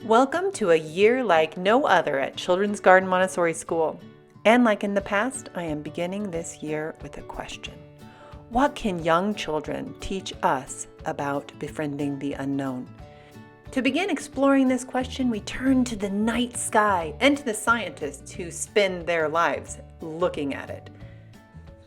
Welcome to a year like no other at Children's Garden Montessori School. And like in the past, I am beginning this year with a question. What can young children teach us about befriending the unknown? To begin exploring this question, we turn to the night sky and to the scientists who spend their lives looking at it.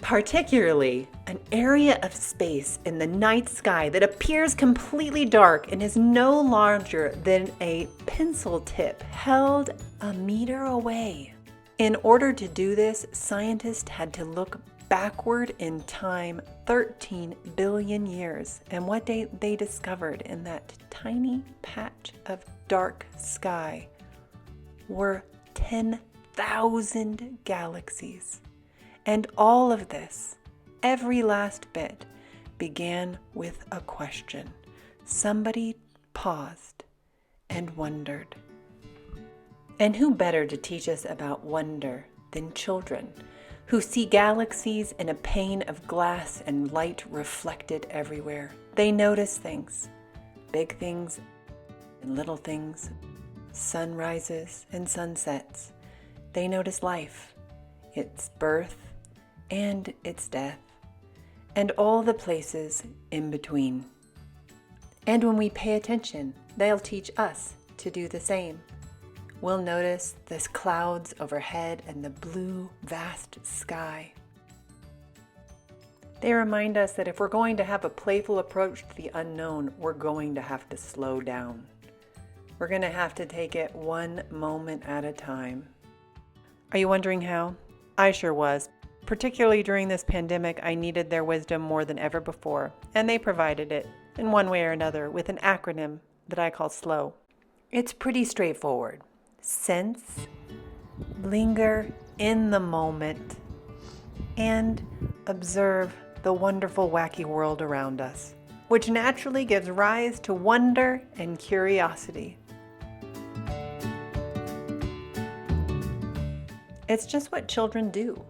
Particularly an area of space in the night sky that appears completely dark and is no larger than a pencil tip held a meter away. In order to do this, scientists had to look backward in time 13 billion years, and what they discovered in that tiny patch of dark sky were 10,000 galaxies. And all of this, every last bit, began with a question. Somebody paused and wondered. And who better to teach us about wonder than children, who see galaxies in a pane of glass and light reflected everywhere? They notice things, big things and little things, sunrises and sunsets. They notice life, its birth, and its death, and all the places in between. And when we pay attention, they'll teach us to do the same. We'll notice the clouds overhead and the blue, vast sky. They remind us that if we're going to have a playful approach to the unknown, we're going to have to slow down. We're going to have to take it one moment at a time. Are you wondering how? I sure was. Particularly during this pandemic, I needed their wisdom more than ever before, and they provided it in one way or another with an acronym that I call SLOW. It's pretty straightforward. Sense, linger in the moment, and observe the wonderful, wacky world around us, which naturally gives rise to wonder and curiosity. It's just what children do.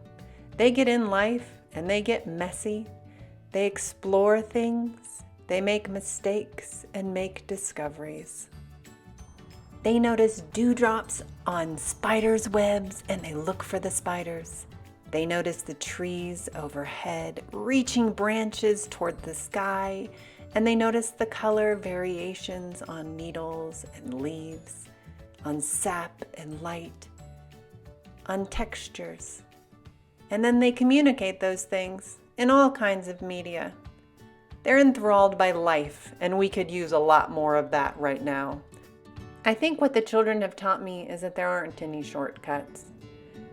They get in life and they get messy. They explore things. They make mistakes and make discoveries. They notice dewdrops on spiders' webs and they look for the spiders. They notice the trees overhead reaching branches toward the sky, and they notice the color variations on needles and leaves, on sap and light, on textures. And then they communicate those things in all kinds of media. They're enthralled by life, and we could use a lot more of that right now. I think what the children have taught me is that there aren't any shortcuts,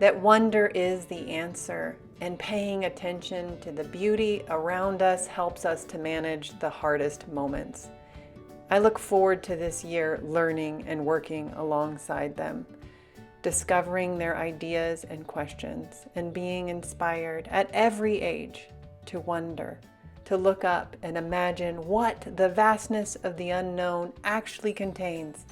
that wonder is the answer, and paying attention to the beauty around us helps us to manage the hardest moments. I look forward to this year learning and working alongside them, discovering their ideas and questions, and being inspired at every age to wonder, to look up and imagine what the vastness of the unknown actually contains,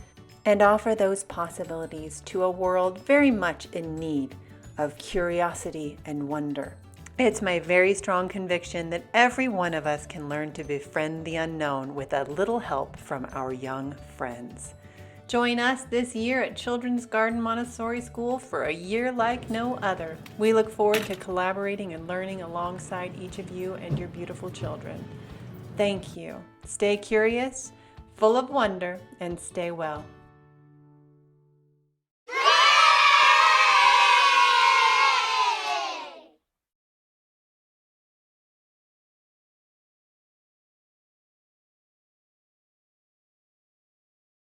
and offer those possibilities to a world very much in need of curiosity and wonder. It's my very strong conviction that every one of us can learn to befriend the unknown with a little help from our young friends. Join us this year at Children's Garden Montessori School for a year like no other. We look forward to collaborating and learning alongside each of you and your beautiful children. Thank you. Stay curious, full of wonder, and stay well.